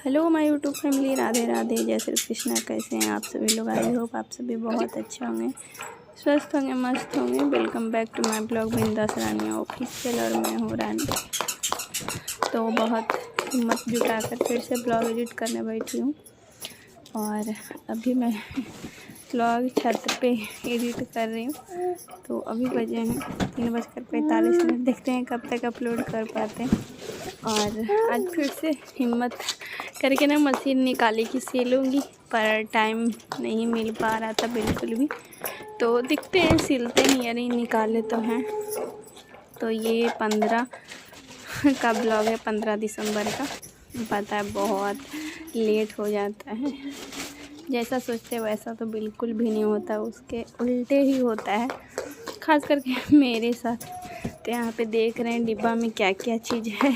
Hello my YouTube family, Radhe Radhe, जय श्री कृष्णा। कैसे हैं आप सभी लोग? आई होप आप सभी बहुत अच्छे होंगे, स्वस्थ होंगे, मस्त होंगे। Welcome back to my blog Bindaas Rani official. और मैं हूँ रानी। तो बहुत हिम्मत जुटाकर फिर से ब्लॉग एडिट करने बैठी हूँ। और अभी मैं ब्लॉग छत पे एडिट कर रही हूँ। तो अभी बजे हैं 3:45। देखते हैं कब तक अपलोड कर पाते हैं। और आज फिर से हिम्मत करके ना मशीन निकाली कि सिलूँगी, पर टाइम नहीं मिल पा रहा था बिल्कुल भी। तो दिखते हैं, सिलते हैं या नहीं, निकाले तो हैं। तो ये 15 का ब्लॉग है, 15 दिसंबर का। पता है बहुत लेट हो जाता है, जैसा सोचते वैसा तो बिल्कुल भी नहीं होता, उसके उल्टे ही होता है, ख़ास करके मेरे साथ। तो यहाँ पे देख रहे हैं डिब्बा में क्या क्या चीज़ है।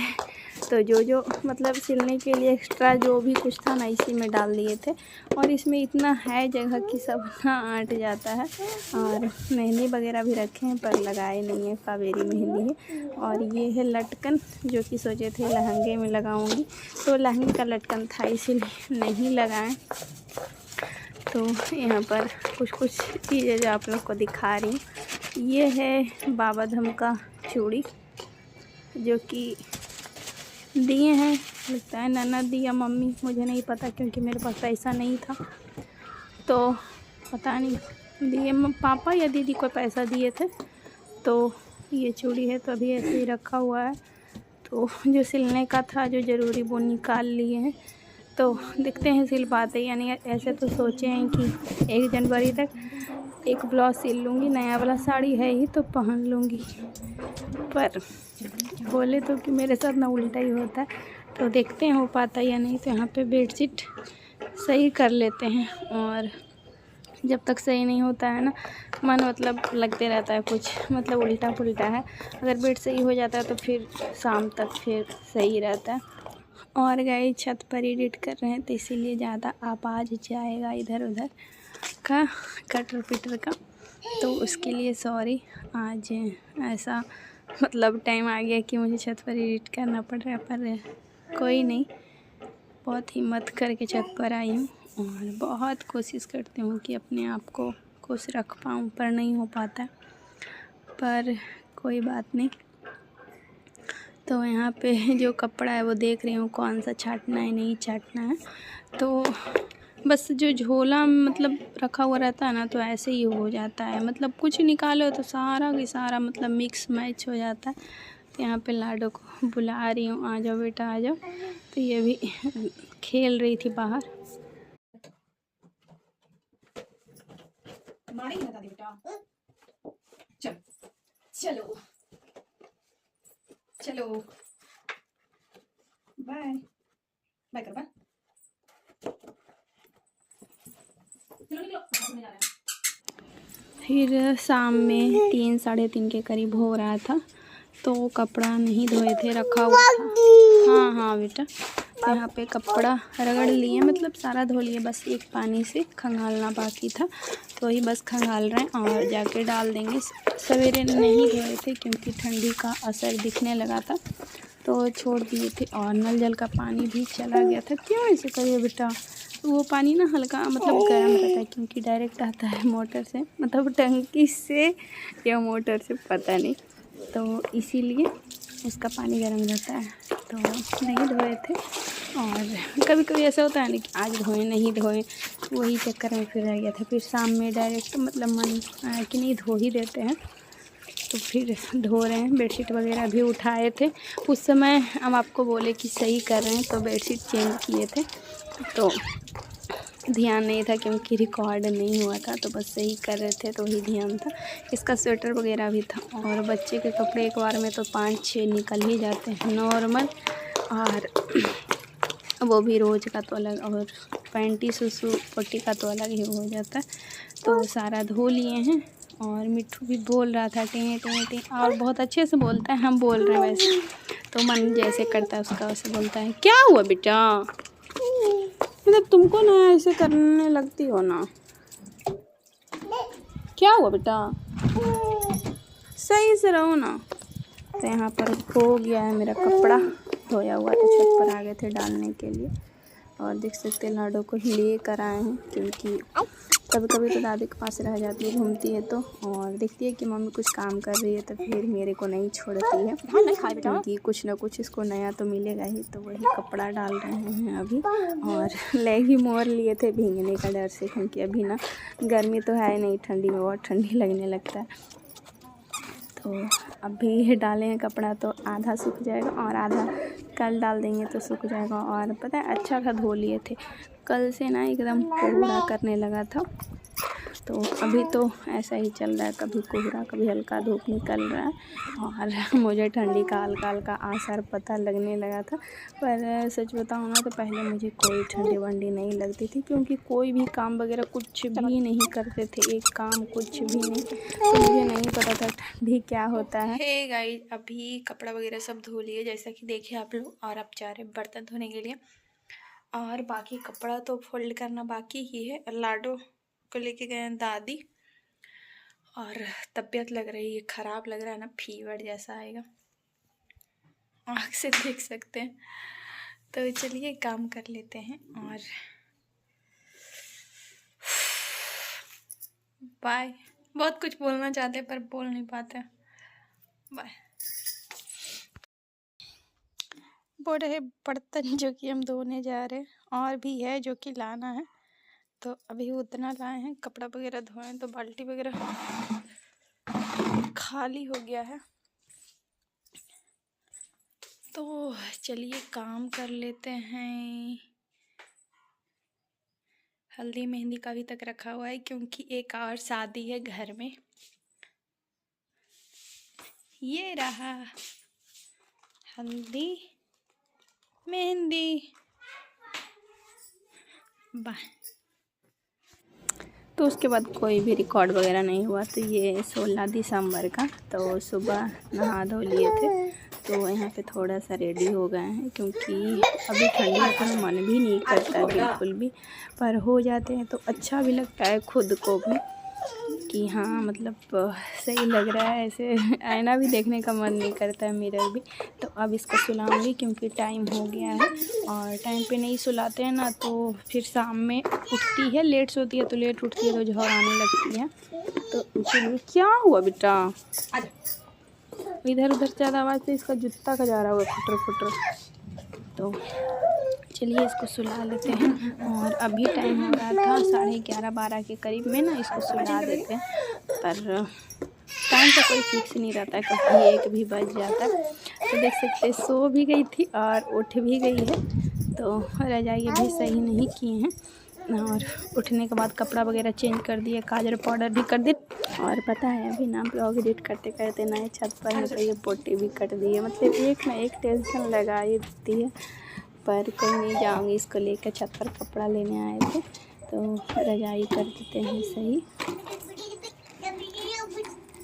तो जो मतलब सिलने के लिए एक्स्ट्रा जो भी कुछ था ना, इसी में डाल दिए थे। और इसमें इतना है जगह कि सब ना आट जाता है। और मेहंदी वगैरह भी रखे हैं पर लगाए नहीं है, कावेरी मेहंदी है। और ये है लटकन, जो कि सोचे थे लहंगे में लगाऊंगी, तो लहंगे का लटकन था इसीलिए नहीं लगाएं। तो यहाँ पर कुछ चीज़ें जो आप लोग को दिखा रही हूँ। ये है बाबा धाम का चूड़ी, जो कि दिए हैं, लगता है ननद दी या मम्मी, मुझे नहीं पता क्योंकि मेरे पास पैसा नहीं था। तो पता नहीं दिए पापा या दीदी को पैसा दिए थे। तो ये चूड़ी है, तो अभी ऐसे ही रखा हुआ है। तो जो सिलने का था, जो ज़रूरी, वो निकाल लिए हैं। तो देखते हैं सिल पाते या नहीं। ऐसे तो सोचे हैं कि 1 जनवरी तक एक ब्लाउज सिल लूँगी, नया वाला साड़ी है ही तो पहन लूँगी। पर बोले तो कि मेरे साथ ना उल्टा ही होता है। तो देखते हैं हो पाता या नहीं। तो यहाँ पे बेडशीट सही कर लेते हैं। और जब तक सही नहीं होता है ना, मन मतलब लगते रहता है कुछ, मतलब उल्टा पुल्टा है। अगर बेड सही हो जाता है तो फिर शाम तक फिर सही रहता है। और गए छत पर एडिट कर रहे हैं, तो इसीलिए ज़्यादा आवाज़ जाएगा इधर उधर का, कटर पिटर का। तो उसके लिए सॉरी। आज ऐसा मतलब टाइम आ गया कि मुझे छत पर एडिट करना पड़ रहा है, पर कोई नहीं, बहुत हिम्मत करके छत पर आई हूँ। और बहुत कोशिश करती हूँ कि अपने आप को खुश रख पाऊँ, पर नहीं हो पाता, पर कोई बात नहीं। तो यहाँ पे जो कपड़ा है वो देख रही हूँ कौन सा छाटना है, नहीं छाटना है। तो बस जो झोला मतलब रखा हुआ रहता है ना, तो ऐसे ही हो जाता है, मतलब कुछ निकालो तो सारा की सारा मतलब मिक्स मैच हो जाता है। तो यहाँ पे लाडो को बुला रही हूँ, आ जाओ बेटा आ जाओ। तो ये भी खेल रही थी बाहर। चलो चलो बाय बाय कर बाय। फिर शाम में 3 साढ़े 3 के करीब हो रहा था, तो कपड़ा नहीं धोए थे, रखा हुआ था। हाँ बेटा। तो यहाँ पे कपड़ा रगड़ लिए, मतलब सारा धो लिए, बस एक पानी से खंगालना बाकी था। तो वही बस खंगाल रहे हैं और जाके डाल देंगे। सवेरे नहीं धोए थे क्योंकि ठंडी का असर दिखने लगा था, तो छोड़ दिए थे। और नल जल का पानी भी चला गया था। क्यों ऐसे करिए बेटा? वो पानी ना हल्का मतलब गर्म रहता है, क्योंकि डायरेक्ट आता है मोटर से, मतलब टंकी से या मोटर से, पता नहीं। तो इसीलिए उसका पानी गर्म रहता है। तो नहीं धोए थे। और कभी कभी ऐसा होता है ना कि आज धोए नहीं धोए, वही चक्कर में फिर रह गया था। फिर शाम में डायरेक्ट मतलब मन आया कि नहीं धो ही देते हैं, तो फिर धो रहे हैं। बेडशीट वगैरह भी उठाए थे उस समय, हम आपको बोले कि सही कर रहे हैं, तो बेडशीट चेंज किए थे। तो ध्यान नहीं था क्योंकि रिकॉर्ड नहीं हुआ था, तो बस सही कर रहे थे, तो वही ध्यान था। इसका स्वेटर वगैरह भी था। और बच्चे के कपड़े एक बार में तो 5-6 निकल ही जाते हैं नॉर्मल, और वो भी रोज़ का तो अलग, और पैंटी सुसु पोटी का तो अलग ही हो जाता है। तो सारा धो लिए हैं। और मिट्ठू भी बोल रहा था टें टें टें, और बहुत अच्छे से बोलता है, हम बोल रहे हैं वैसे, तो मन जैसे करता है उसका वैसे बोलता है। क्या हुआ बेटा? मतलब तुमको ना ऐसे करने लगती हो ना, क्या हुआ बेटा? सही से रहो ना। तो यहाँ पर हो गया है मेरा कपड़ा धोया हुआ, तो छत पर आ गए थे डालने के लिए। और देख सकते हैं लाडो को ले कर आए हैं, क्योंकि कभी कभी तो दादी के पास रह जाती है, घूमती है तो, और देखती है कि मम्मी कुछ काम कर रही है तो फिर मेरे को नहीं छोड़ती है, क्योंकि कुछ ना कुछ इसको नया तो मिलेगा ही। तो वही कपड़ा डाल रहे हैं अभी, और लेगी मोर लिए थे भीगने का डर से, क्योंकि अभी ना गर्मी तो है नहीं, ठंडी में बहुत ठंडी लगने लगता है। तो अभी डाले हैं कपड़ा तो आधा सूख जाएगा और आधा कल डाल देंगे तो सूख जाएगा। और पता है अच्छा था धो लिए थे, कल से ना एकदम कोहरा करने लगा था। तो अभी तो ऐसा ही चल रहा है, कभी कोहरा कभी हल्का धूप निकल रहा है। और मुझे ठंडी का हल्का हल्का आसार पता लगने लगा था, पर सच बताऊँ ना तो पहले मुझे कोई ठंडी वंडी नहीं लगती थी, क्योंकि कोई भी काम वगैरह कुछ भी नहीं करते थे, एक काम कुछ भी नहीं, तो मुझे नहीं पता था ठंडी क्या होता है। हे गाइस, अभी कपड़ा वगैरह सब धो लिए जैसा कि देखे आप लोग, और अब जा रहे बर्तन धोने के लिए, और बाकी कपड़ा तो फोल्ड करना बाकी ही है। लाडो को लेके गए हैं दादी, और तबीयत लग रही है ख़राब, लग रहा है ना फीवर जैसा आएगा, आँख से देख सकते हैं। तो चलिए काम कर लेते हैं और बाय। बहुत कुछ बोलना चाहते हैं पर बोल नहीं पाते। बाय। वो रहे बर्तन जो कि हम धोने जा रहे हैं, और भी है जो कि लाना है, तो अभी उतना लाए हैं। कपड़ा वगैरह धोए तो बाल्टी वगैरह खाली हो गया है, तो चलिए काम कर लेते हैं। हल्दी मेहंदी का भी तक रखा हुआ है, क्योंकि एक और शादी है घर में। ये रहा हल्दी मेहंदी। बाय। तो उसके बाद कोई भी रिकॉर्ड वगैरह नहीं हुआ। तो ये 16 दिसंबर का, तो सुबह नहा धो लिए थे, तो यहाँ पे थोड़ा सा रेडी हो गए हैं, क्योंकि अभी ठंडी है तो मन भी नहीं करता है बिल्कुल भी, पर हो जाते हैं तो अच्छा भी लगता है खुद को भी, कि हाँ मतलब सही लग रहा है। ऐसे आईना भी देखने का मन नहीं करता है, मिरर भी। तो अब इसको सुलाऊंगी, क्योंकि टाइम हो गया है, और टाइम पे नहीं सुलाते हैं ना तो फिर शाम में उठती है, लेट सोती है तो लेट उठती है तो झड़ आने लगती है। तो इसीलिए क्या हुआ बेटा, इधर उधर ज़्यादा आवाज़ से इसका जूता का जा रहा हुआ फुटर फुटर। तो चलिए इसको सुला लेते हैं, और अभी टाइम हो रहा था 11:30-12 के करीब में ना इसको सुला देते हैं, पर टाइम का कोई फिक्स नहीं रहता है, कभी 1 भी बज जाता है। तो देख सकते सो भी गई थी और उठ भी गई है, तो रजाई भी सही नहीं किए हैं, और उठने के बाद कपड़ा वगैरह चेंज कर दिए, काजल पाउडर भी कर दिए। और पता है अभी ना ब्लॉग एडिट करते करते नए छत पर है, तो ये पोटी भी कट दी है, मतलब एक ना एक टेंशन लगा ही देती है। पर कहीं नहीं जाऊँगी, इसको लेकर छत पर कपड़ा लेने आए थे, तो रजाई कर देते हैं सही।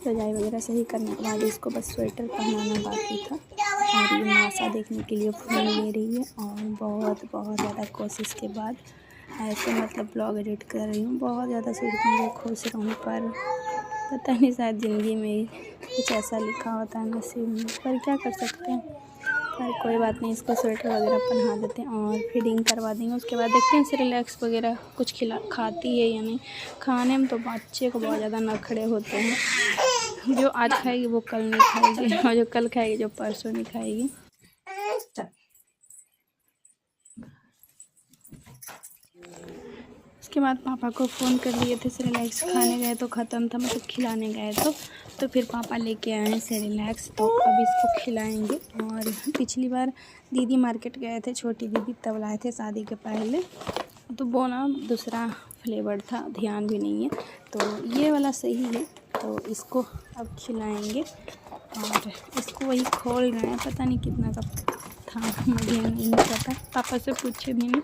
रजाई वगैरह सही करने के बाद इसको बस स्वेटर पहनाना बाकी था। और ये नासा देखने के लिए फूल ले रही है, और बहुत ज़्यादा कोशिश के बाद ऐसे मतलब ब्लॉग एडिट कर रही हूँ। बहुत ज़्यादा सोचती हूँ खुश रहूँ, पर पता नहीं शायद ज़िंदगी में ही कुछ ऐसा लिखा होता है नसीब में, पर क्या कर सकते हैं। पर कोई बात नहीं, इसको स्वेटर वगैरह पहना देते हैं और फीडिंग करवा देंगे। उसके बाद देखते हैं रिलैक्स वगैरह कुछ खाती है या नहीं। खाने में तो बच्चे को बहुत ज़्यादा नखरे होते हैं, जो आज खाएगी वो कल नहीं खाएगी, और जो कल खाएगी जो परसों नहीं खाएगी। उसके बाद पापा को फ़ोन कर लिए थे, सेरेलैक्स खाने गए तो ख़त्म था, मतलब खिलाने गए तो फिर पापा लेके आए हैं सेरेलैक्स, तो अब इसको खिलाएंगे। और पिछली बार दीदी मार्केट गए थे, छोटी दीदी, तब लाए थे शादी के पहले, तो वो ना दूसरा फ्लेवर था, ध्यान भी नहीं है, तो ये वाला सही है, तो इसको अब खिलाएँगे। और इसको वही खोल रहे हैं, पता नहीं कितना का था, मुझे नहीं पता, पापा से पूछे भी नहीं,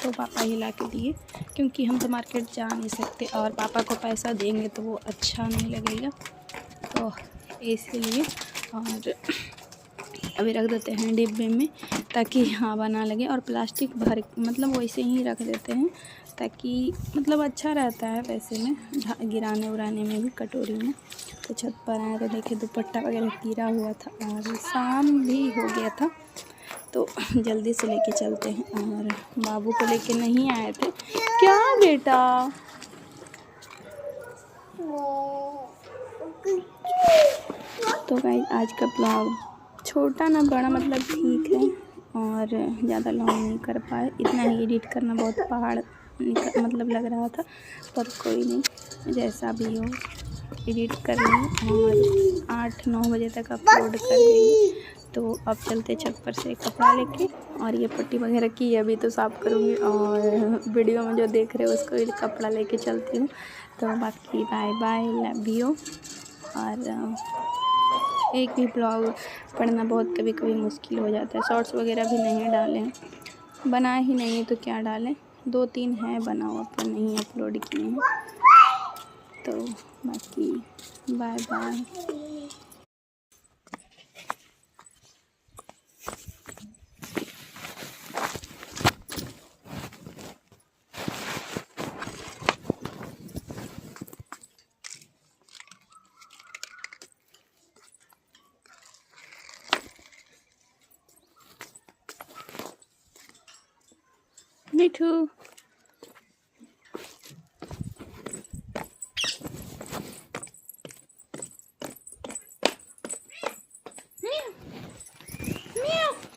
तो पापा ही ला के दिए, क्योंकि हम तो मार्केट जा नहीं सकते, और पापा को पैसा देंगे तो वो अच्छा नहीं लगेगा, तो इसलिए। और अभी रख देते हैं डिब्बे में, ताकि हवा ना लगे, और प्लास्टिक भर मतलब वैसे ही रख देते हैं, ताकि मतलब अच्छा रहता है वैसे में, गिराने उराने में भी, कटोरी में। तो छत पर आए तो देखे दुपट्टा वगैरह गिरा हुआ था, और शाम भी हो गया था, तो जल्दी से लेके चलते हैं। और बाबू को लेके नहीं आए थे। क्या बेटा? तो गाइस आज का ब्लॉग छोटा ना बड़ा मतलब ठीक है, और ज़्यादा लॉन्ग नहीं कर पाए। इतना ही एडिट करना बहुत पहाड़ मतलब लग रहा था, पर कोई नहीं, जैसा भी हो एडिट कर लें और 8-9 बजे तक अपलोड कर देंगे। तो अब चलते छत पर से कपड़ा लेके, और ये पट्टी वगैरह की है अभी तो साफ़ करूँगी, और वीडियो में जो देख रहे हो उसको भी कपड़ा लेके चलती हूँ। तो बाकी बाय बाय, लव यू। और एक भी ब्लॉग पढ़ना बहुत कभी कभी मुश्किल हो जाता है। शॉर्ट्स वगैरह भी नहीं डालें, बना ही नहीं तो क्या डालें। 2-3 हैं बना हुआ पर नहीं अपलोड किए हैं। तो बाकी बाय बाय। मिठू।